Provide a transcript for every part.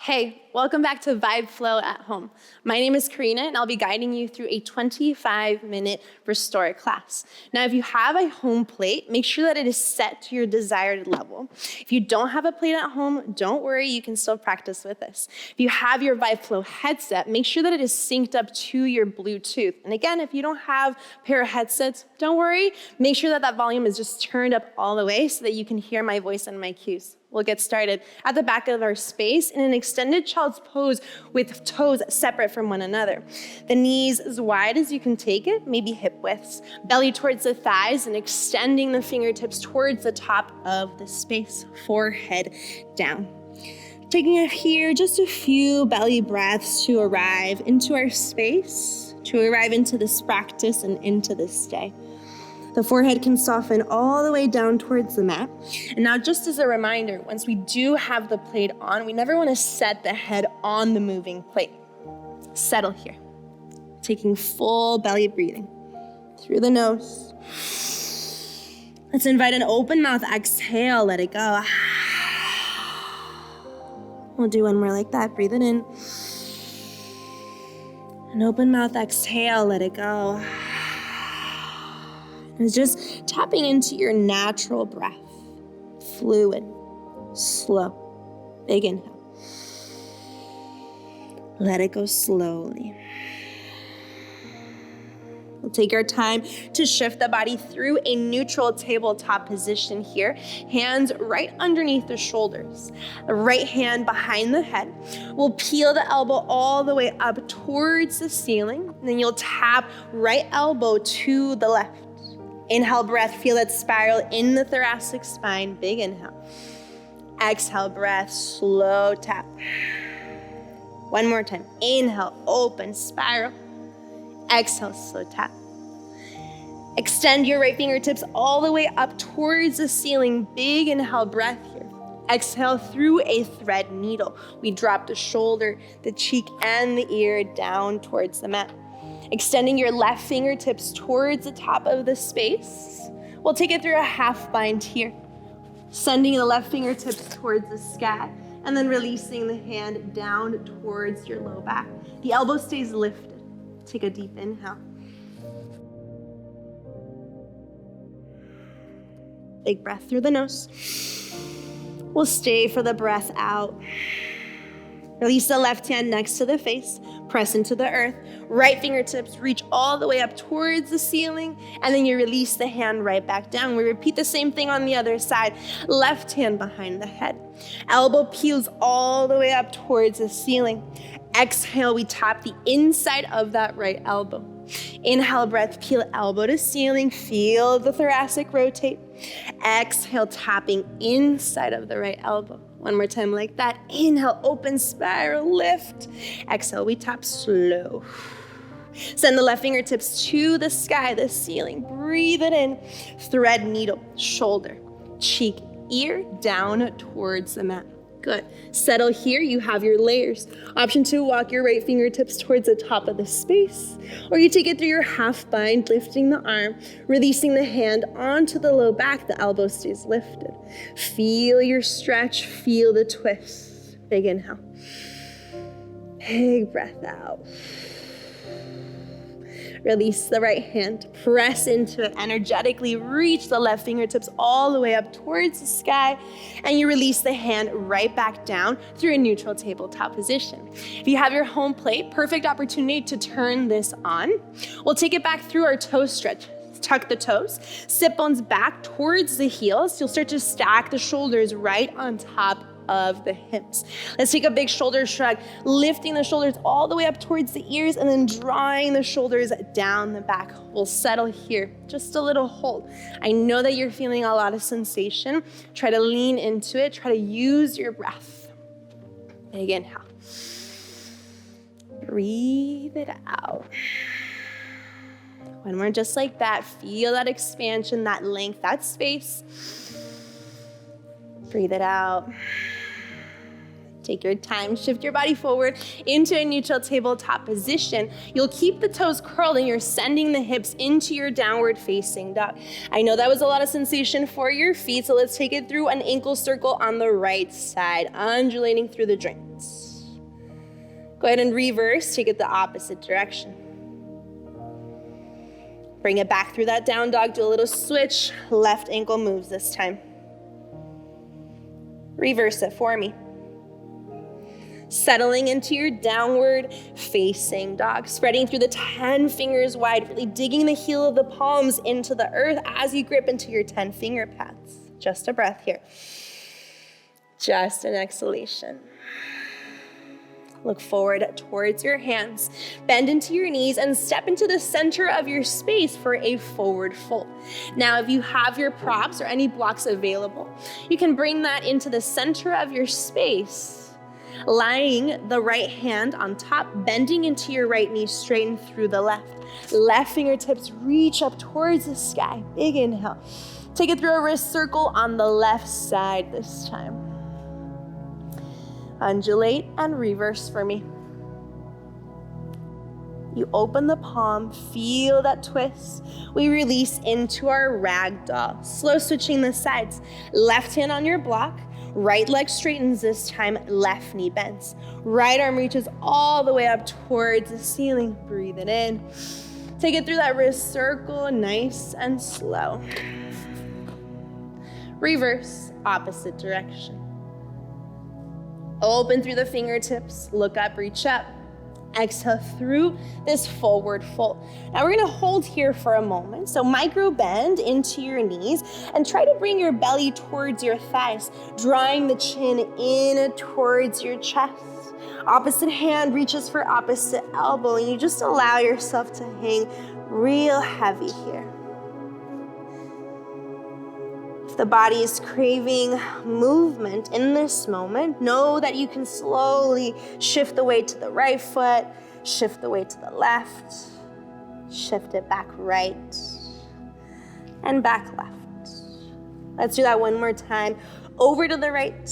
Hey, welcome back to Vibe Flow at Home. My name is Karina, and I'll be guiding you through a 25-minute Restore class. Now, if you have a HomePlate, make sure that it is set to your desired level. If you don't have a plate at home, don't worry, you can still practice with this. If you have your Vibe Flow headset, make sure that it is synced up to your Bluetooth. And again, if you don't have a pair of headsets, don't worry, make sure that that volume is just turned up all the way so that you can hear my voice and my cues. We'll get started at the back of our space in an extended child's pose with toes separate from one another. The knees as wide as you can take it, maybe hip widths. Belly towards the thighs and extending the fingertips towards the top of the space. Forehead down. Taking it here, just a few belly breaths to arrive into our space, to arrive into this practice and into this day. The forehead can soften all the way down towards the mat. And now just as a reminder, once we do have the plate on, we never want to set the head on the moving plate. Settle here. Taking full belly breathing through the nose. Let's invite an open mouth exhale, let it go. We'll do one more like that, breathe it in. An open mouth exhale, let it go. It's just tapping into your natural breath. Fluid, slow, big inhale. Let it go slowly. We'll take our time to shift the body through a neutral tabletop position here. Hands right underneath the shoulders. The right hand behind the head. We'll peel the elbow all the way up towards the ceiling. And then you'll tap right elbow to the left. Inhale, breath, feel that spiral in the thoracic spine. Big inhale. Exhale, breath, slow tap. One more time. Inhale, open, spiral. Exhale, slow tap. Extend your right fingertips all the way up towards the ceiling. Big inhale, breath here. Exhale through a thread needle. We drop the shoulder, the cheek, and the ear down towards the mat. Extending your left fingertips towards the top of the space. We'll take it through a half bind here. Sending the left fingertips towards the sky and then releasing the hand down towards your low back. The elbow stays lifted. Take a deep inhale. Big breath through the nose. We'll stay for the breath out. Release the left hand next to the face, press into the earth. Right fingertips reach all the way up towards the ceiling, and then you release the hand right back down. We repeat the same thing on the other side. Left hand behind the head. Elbow peels all the way up towards the ceiling. Exhale, we tap the inside of that right elbow. Inhale, breath, peel elbow to ceiling. Feel the thoracic rotate. Exhale, tapping inside of the right elbow. One more time like that. Inhale, open spiral, lift. Exhale, we tap slow. Send the left fingertips to the sky, the ceiling. Breathe it in. Thread needle, shoulder, cheek, ear, down towards the mat. Good. Settle here, you have your layers. Option 2, walk your right fingertips towards the top of the space. Or you take it through your half bind, lifting the arm, releasing the hand onto the low back, the elbow stays lifted. Feel your stretch, feel the twist. Big inhale. Big breath out. Release the right hand, press into it energetically, reach the left fingertips all the way up towards the sky, and you release the hand right back down through a neutral tabletop position. If you have your home plate, perfect opportunity to turn this on. We'll take it back through our toe stretch. Tuck the toes, sit bones back towards the heels. You'll start to stack the shoulders right on top of the hips. Let's take a big shoulder shrug, lifting the shoulders all the way up towards the ears and then drawing the shoulders down the back. We'll settle here, just a little hold. I know that you're feeling a lot of sensation. Try to lean into it. Try to use your breath. Big inhale. Breathe it out. One more just like that. Feel that expansion, that length, that space. Breathe it out. Take your time, shift your body forward into a neutral tabletop position. You'll keep the toes curled and you're sending the hips into your downward facing dog. I know that was a lot of sensation for your feet, so let's take it through an ankle circle on the right side, undulating through the joints. Go ahead and reverse, take it the opposite direction. Bring it back through that down dog, do a little switch, left ankle moves this time. Reverse it for me. Settling into your downward facing dog, spreading through the 10 fingers wide, really digging the heel of the palms into the earth as you grip into your 10 finger pads. Just a breath here. Just an exhalation. Look forward towards your hands. Bend into your knees and step into the center of your space for a forward fold. Now, if you have your props or any blocks available, you can bring that into the center of your space, lying the right hand on top, bending into your right knee, straighten through the left. Left fingertips reach up towards the sky. Big inhale. Take it through a wrist circle on the left side this time. Undulate and reverse for me. You open the palm, feel that twist. We release into our ragdoll. Slow switching the sides. Left hand on your block, right leg straightens this time, left knee bends. Right arm reaches all the way up towards the ceiling. Breathe it in. Take it through that wrist circle, nice and slow. Reverse, opposite direction. Open through the fingertips, look up, reach up. Exhale through this forward fold. Now we're gonna hold here for a moment. So micro bend into your knees and try to bring your belly towards your thighs, drawing the chin in towards your chest. Opposite hand reaches for opposite elbow, and you just allow yourself to hang real heavy here. If the body is craving movement in this moment, know that you can slowly shift the weight to the right foot, shift the weight to the left, shift it back right, and back left. Let's do that one more time. Over to the right,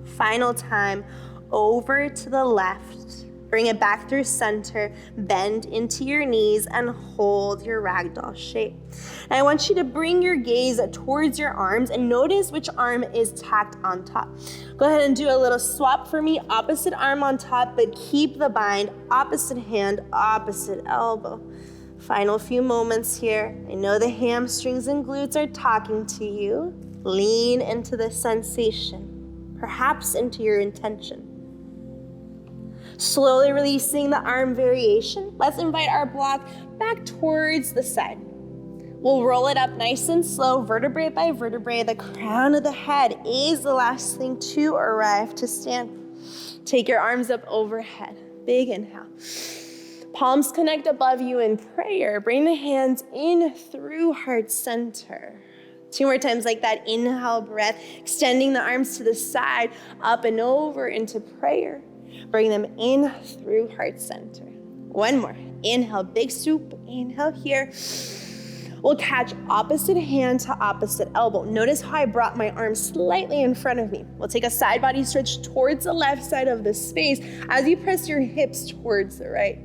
final time, over to the left. Bring it back through center, bend into your knees, and hold your ragdoll shape. And I want you to bring your gaze towards your arms and notice which arm is tacked on top. Go ahead and do a little swap for me. Opposite arm on top, but keep the bind. Opposite hand, opposite elbow. Final few moments here. I know the hamstrings and glutes are talking to you. Lean into the sensation, perhaps into your intention. Slowly releasing the arm variation. Let's invite our block back towards the side. We'll roll it up nice and slow, vertebrae by vertebrae. The crown of the head is the last thing to arrive to stand. Take your arms up overhead. Big inhale. Palms connect above you in prayer. Bring the hands in through heart center. 2 more times like that. Inhale, breath, extending the arms to the side, up and over into prayer. Bring them in through heart center. One more. Inhale, big swoop. Inhale here. We'll catch opposite hand to opposite elbow. Notice how I brought my arm slightly in front of me. We'll take a side body stretch towards the left side of the space as you press your hips towards the right.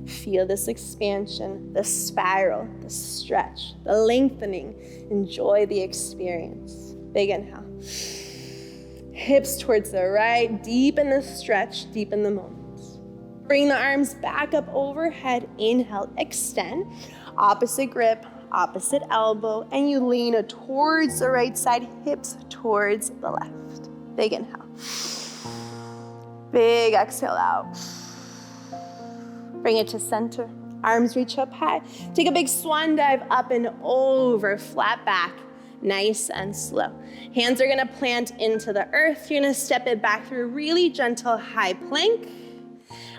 Feel this expansion, the spiral, the stretch, the lengthening. Enjoy the experience. Big inhale. Hips towards the right, deepen the stretch, deepen the moment. Bring the arms back up overhead. Inhale, extend. Opposite grip, opposite elbow, and you lean towards the right side, hips towards the left. Big inhale. Big exhale out. Bring it to center. Arms reach up high. Take a big swan dive up and over, flat back. Nice and slow. Hands are gonna plant into the earth. You're gonna step it back through a really gentle high plank,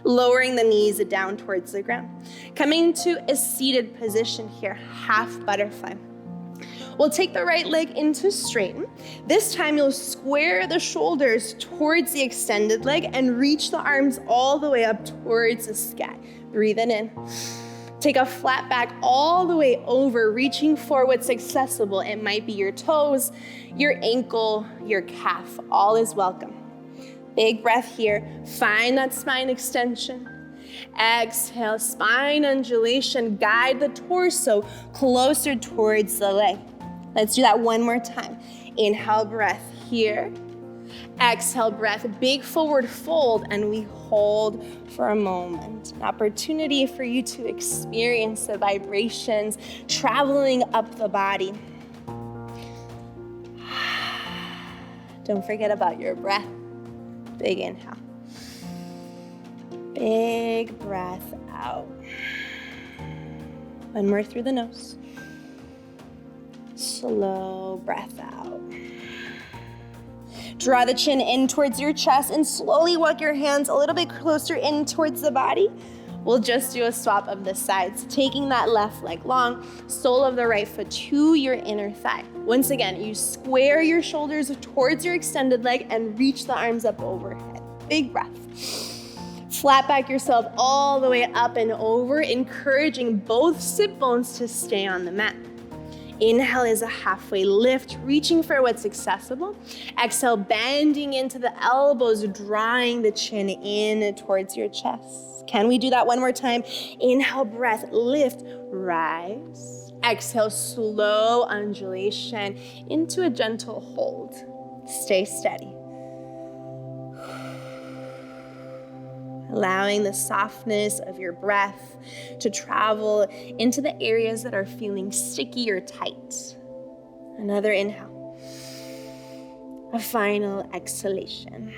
lowering the knees down towards the ground. Coming to a seated position here, half butterfly. We'll take the right leg into straighten. This time you'll square the shoulders towards the extended leg and reach the arms all the way up towards the sky. Breathe it in. Take a flat back all the way over, reaching for what's accessible. It might be your toes, your ankle, your calf. All is welcome. Big breath here. Find that spine extension. Exhale, spine undulation. Guide the torso closer towards the leg. Let's do that one more time. Inhale, breath here. Exhale, breath, big forward fold, and we hold for a moment. An opportunity for you to experience the vibrations traveling up the body. Don't forget about your breath. Big inhale. Big breath out. One more through the nose. Slow breath out. Draw the chin in towards your chest and slowly walk your hands a little bit closer in towards the body. We'll just do a swap of the sides, taking that left leg long, sole of the right foot to your inner thigh. Once again, you square your shoulders towards your extended leg and reach the arms up overhead. Big breath. Flat back yourself all the way up and over, encouraging both sit bones to stay on the mat. Inhale is a halfway lift, reaching for what's accessible. Exhale, bending into the elbows, drawing the chin in towards your chest. Can we do that one more time? Inhale, breath, lift, rise. Exhale, slow undulation into a gentle hold. Stay steady. Allowing the softness of your breath to travel into the areas that are feeling sticky or tight. Another inhale. A final exhalation.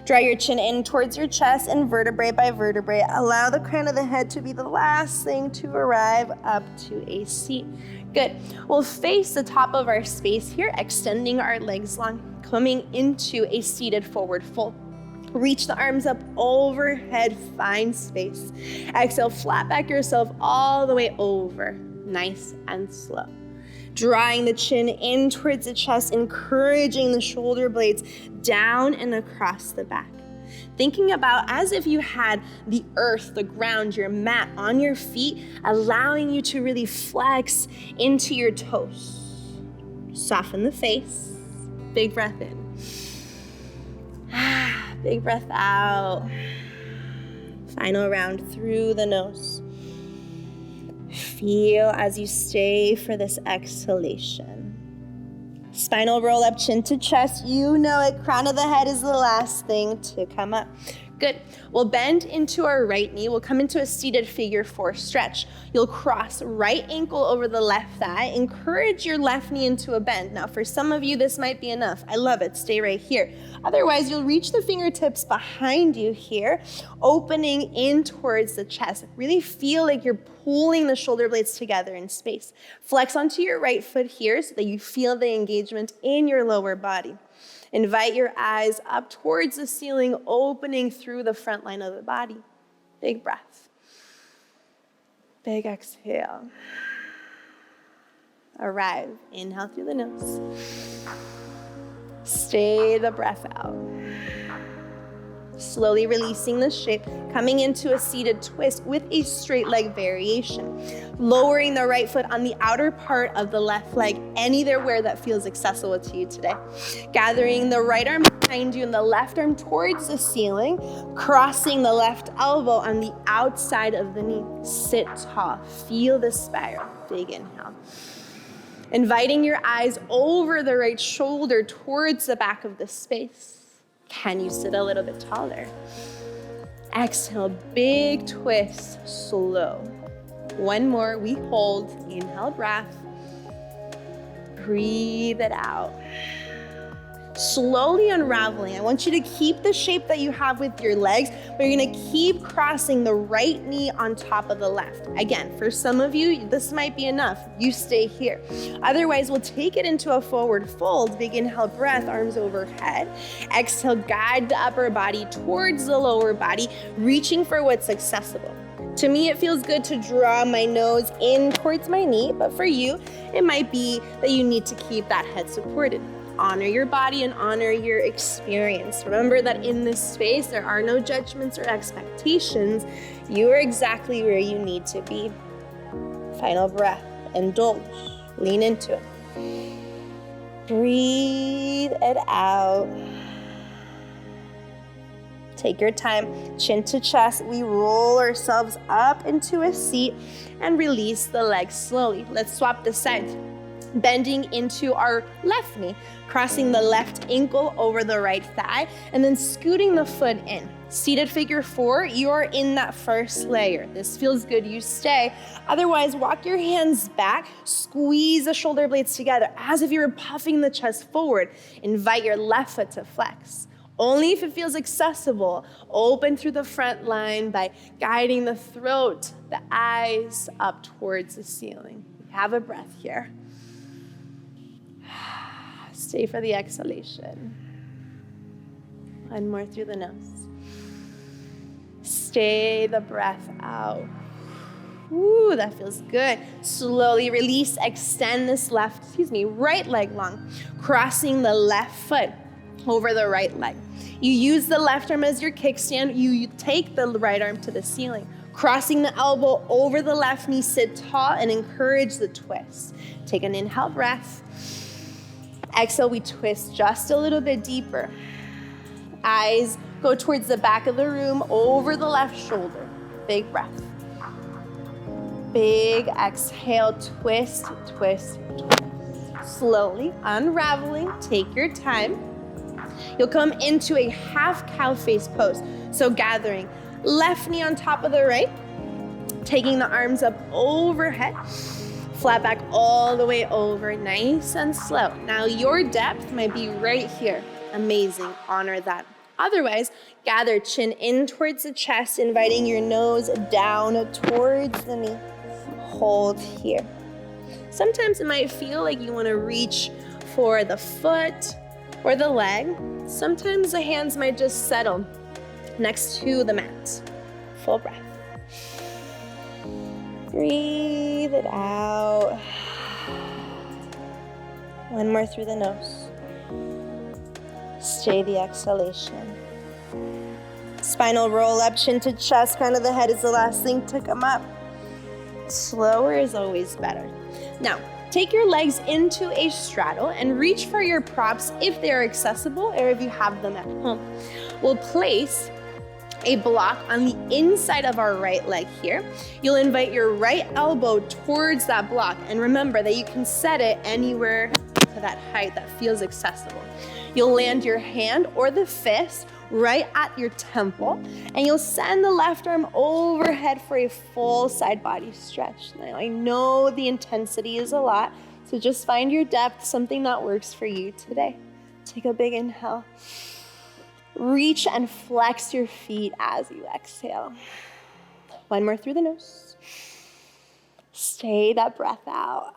Draw your chin in towards your chest and vertebrae by vertebrae. Allow the crown of the head to be the last thing to arrive up to a seat. Good. We'll face the top of our space here, extending our legs long, coming into a seated forward fold. Reach the arms up overhead, find space. Exhale, flat back yourself all the way over, nice and slow. Drawing the chin in towards the chest, encouraging the shoulder blades down and across the back. Thinking about as if you had the earth, the ground, your mat on your feet, allowing you to really flex into your toes. Soften the face, big breath in. Big breath out. Final round through the nose. Feel as you stay for this exhalation. Spinal roll up, chin to chest. You know it. Crown of the head is the last thing to come up. Good. We'll bend into our right knee. We'll come into a seated figure four stretch. You'll cross right ankle over the left thigh. Encourage your left knee into a bend. Now, for some of you, this might be enough. I love it. Stay right here. Otherwise, you'll reach the fingertips behind you here, opening in towards the chest. Really feel like you're pulling the shoulder blades together in space. Flex onto your right foot here so that you feel the engagement in your lower body. Invite your eyes up towards the ceiling, opening through the front line of the body. Big breath. Big exhale. Arrive. Inhale through the nose. Stay the breath out. Slowly releasing the shape, coming into a seated twist with a straight leg variation. Lowering the right foot on the outer part of the left leg, anywhere that feels accessible to you today. Gathering the right arm behind you and the left arm towards the ceiling, crossing the left elbow on the outside of the knee. Sit tall, feel the spiral. Big inhale. Inviting your eyes over the right shoulder towards the back of the space. Can you sit a little bit taller? Exhale, big twist, slow. One more, we hold, inhale, breath. Breathe it out. Slowly unraveling. I want you to keep the shape that you have with your legs, but you're gonna keep crossing the right knee on top of the left. Again, for some of you, this might be enough. You stay here. Otherwise, we'll take it into a forward fold. Big inhale, breath, arms overhead. Exhale, guide the upper body towards the lower body, reaching for what's accessible. To me, it feels good to draw my nose in towards my knee, but for you, it might be that you need to keep that head supported. Honor your body and honor your experience. Remember that in this space, there are no judgments or expectations. You are exactly where you need to be. Final breath, indulge, lean into it. Breathe it out. Take your time, chin to chest. We roll ourselves up into a seat and release the legs slowly. Let's swap the sides. bending into our left knee, crossing the left ankle over the right thigh, and then scooting the foot in. Seated figure 4, you're in that first layer. This feels good, you stay. Otherwise, walk your hands back, squeeze the shoulder blades together as if you were puffing the chest forward. Invite your left foot to flex. Only if it feels accessible. Open through the front line by guiding the throat, the eyes up towards the ceiling. Have a breath here. Stay for the exhalation. One more through the nose. Stay the breath out. Ooh, that feels good. Slowly release, extend this right leg long, crossing the left foot over the right leg. You use the left arm as your kickstand. You take the right arm to the ceiling, crossing the elbow over the left knee, sit tall and encourage the twist. Take an inhale breath. Exhale, we twist just a little bit deeper. Eyes go towards the back of the room, over the left shoulder. Big breath. Big exhale, twist, twist, twist. Slowly unraveling, take your time. You'll come into a half cow face pose. So gathering left knee on top of the right, taking the arms up overhead, flat back all the way over, nice and slow. Now your depth might be right here. Amazing, honor that. Otherwise, gather chin in towards the chest, inviting your nose down towards the knee. Hold here. Sometimes it might feel like you want to reach for the foot or the leg. Sometimes the hands might just settle next to the mat. Full breath. Breathe it out. One more through the nose. Stay the exhalation. Spinal roll up, chin to chest, crown of the head is the last thing to come up. Slower is always better. Now, take your legs into a straddle and reach for your props if they're accessible or if you have them at home. We'll place a block on the inside of our right leg here. You'll invite your right elbow towards that block, and remember that you can set it anywhere to that height that feels accessible. You'll land your hand or the fist right at your temple, and you'll send the left arm overhead for a full side body stretch. Now, I know the intensity is a lot, so just find your depth, something that works for you today. Take a big inhale. Reach and flex your feet as you exhale. One more through the nose. Stay that breath out.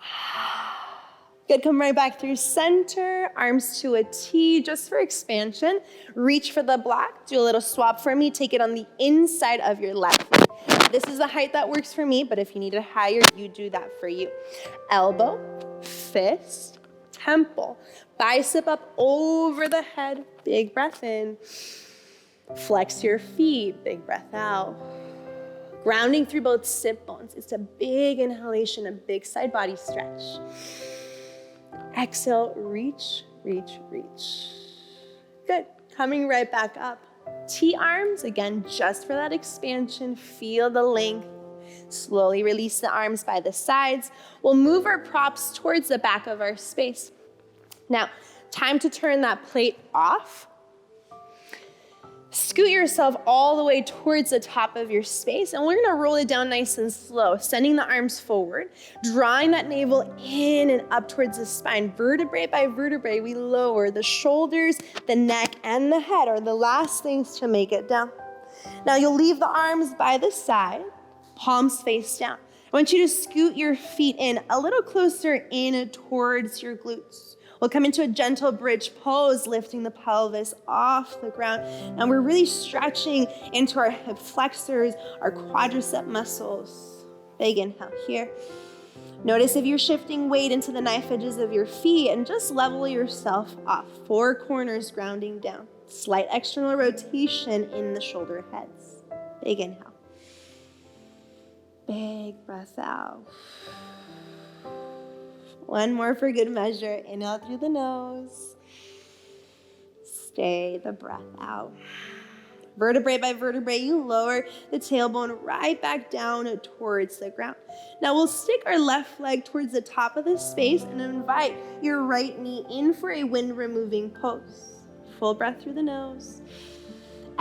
Good, come right back through center, arms to a T, just for expansion. Reach for the block, do a little swap for me, take it on the inside of your left leg. This is the height that works for me, but if you need it higher, you do that for you. Elbow, fist, temple, bicep up over the head, big breath in. Flex your feet, big breath out. Grounding through both sit bones. It's a big inhalation, a big side body stretch. Exhale, reach, reach, reach. Good, coming right back up. T-arms, again, just for that expansion. Feel the length. Slowly release the arms by the sides. We'll move our props towards the back of our space. Now, time to turn that plate off. Scoot yourself all the way towards the top of your space, and we're gonna roll it down nice and slow, sending the arms forward, drawing that navel in and up towards the spine. Vertebrae by vertebrae, we lower. The shoulders, the neck, and the head are the last things to make it down. Now you'll leave the arms by the side, palms face down. I want you to scoot your feet in a little closer in towards your glutes. We'll come into a gentle bridge pose, lifting the pelvis off the ground. And we're really stretching into our hip flexors, our quadricep muscles. Big inhale here. Notice if you're shifting weight into the knife edges of your feet, and just level yourself off. Four corners grounding down. Slight external rotation in the shoulder heads. Big inhale. Big breath out. One more for good measure. Inhale through the nose. Stay the breath out. Vertebrae by vertebrae, you lower the tailbone right back down towards the ground. Now we'll stick our left leg towards the top of the space and invite your right knee in for a wind-removing pose. Full breath through the nose.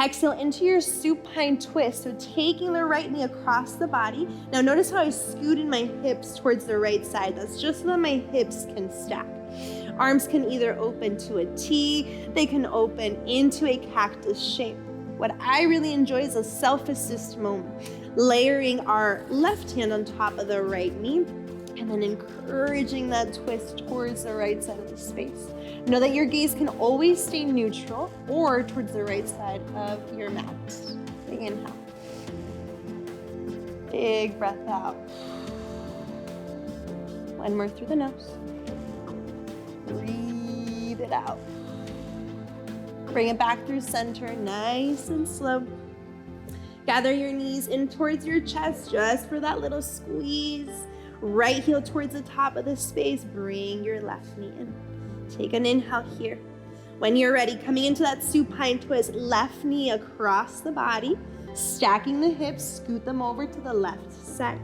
Exhale into your supine twist. So taking the right knee across the body. Now notice how I scooted my hips towards the right side. That's just so that my hips can stack. Arms can either open to a T, they can open into a cactus shape. What I really enjoy is a self-assist moment, layering our left hand on top of the right knee and then encouraging that twist towards the right side of the space. Know that your gaze can always stay neutral or towards the right side of your mat. Big inhale. Big breath out. One more through the nose. Breathe it out. Bring it back through center, nice and slow. Gather your knees in towards your chest just for that little squeeze. Right heel towards the top of the space. Bring your left knee in. Take an inhale here. When you're ready, coming into that supine twist, left knee across the body, stacking the hips, scoot them over to the left side.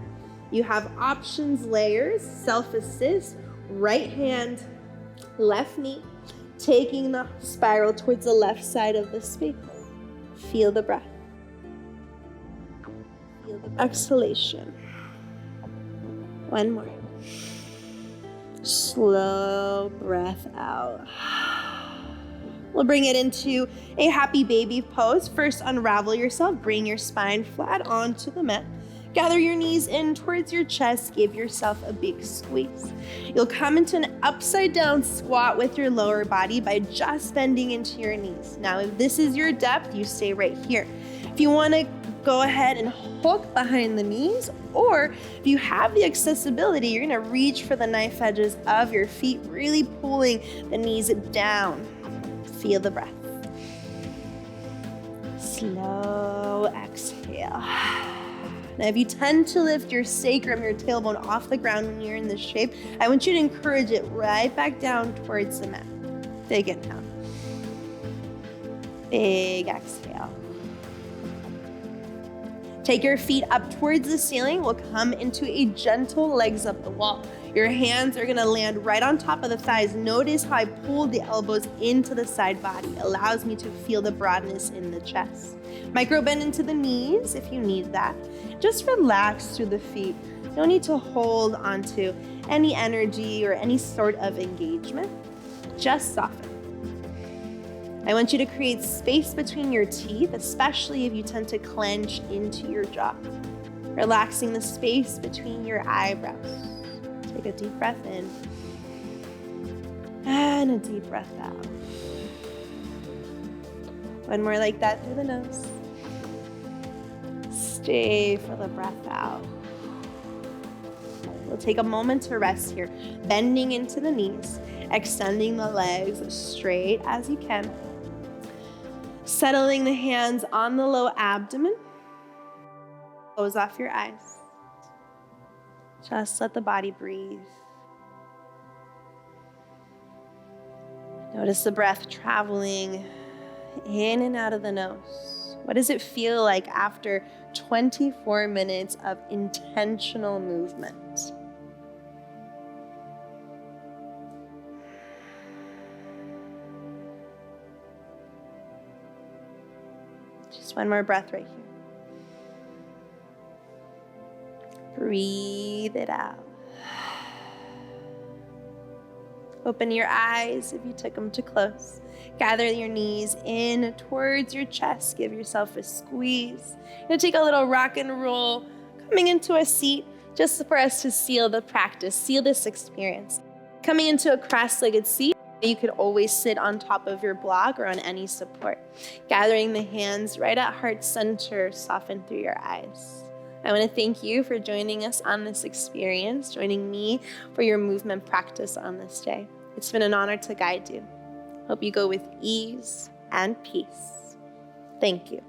You have options, layers, self-assist, right hand, left knee, taking the spiral towards the left side of the space. Feel the breath. Feel the exhalation. One more. Slow breath out. We'll bring it into a happy baby pose. First, unravel yourself. Bring your spine flat onto the mat. Gather your knees in towards your chest. Give yourself a big squeeze. You'll come into an upside down squat with your lower body by just bending into your knees. Now, if this is your depth, you stay right here. If you want to go ahead and hook behind the knees, or if you have the accessibility, you're going to reach for the knife edges of your feet, really pulling the knees down. Feel the breath. Slow exhale. Now, if you tend to lift your sacrum, your tailbone off the ground when you're in this shape, I want you to encourage it right back down towards the mat. Big inhale. Big exhale. Take your feet up towards the ceiling. We'll come into a gentle legs up the wall. Your hands are gonna land right on top of the thighs. Notice how I pulled the elbows into the side body. It allows me to feel the broadness in the chest. Micro bend into the knees if you need that. Just relax through the feet. No need to hold onto any energy or any sort of engagement. Just soften. I want you to create space between your teeth, especially if you tend to clench into your jaw. Relaxing the space between your eyebrows. Take a deep breath in and a deep breath out. One more like that through the nose. Stay for the breath out. We'll take a moment to rest here, bending into the knees, extending the legs as straight as you can. Settling the hands on the low abdomen. Close off your eyes. Just let the body breathe. Notice the breath traveling in and out of the nose. What does it feel like after 24 minutes of intentional movement? Just one more breath right here. Breathe it out. Open your eyes if you took them too close. Gather your knees in towards your chest. Give yourself a squeeze. You're gonna take a little rock and roll, coming into a seat just for us to seal the practice, seal this experience. Coming into a cross-legged seat, you could always sit on top of your block or on any support. Gathering the hands right at heart center, soften through your eyes. I want to thank you for joining us on this experience, joining me for your movement practice on this day. It's been an honor to guide you. Hope you go with ease and peace. Thank you.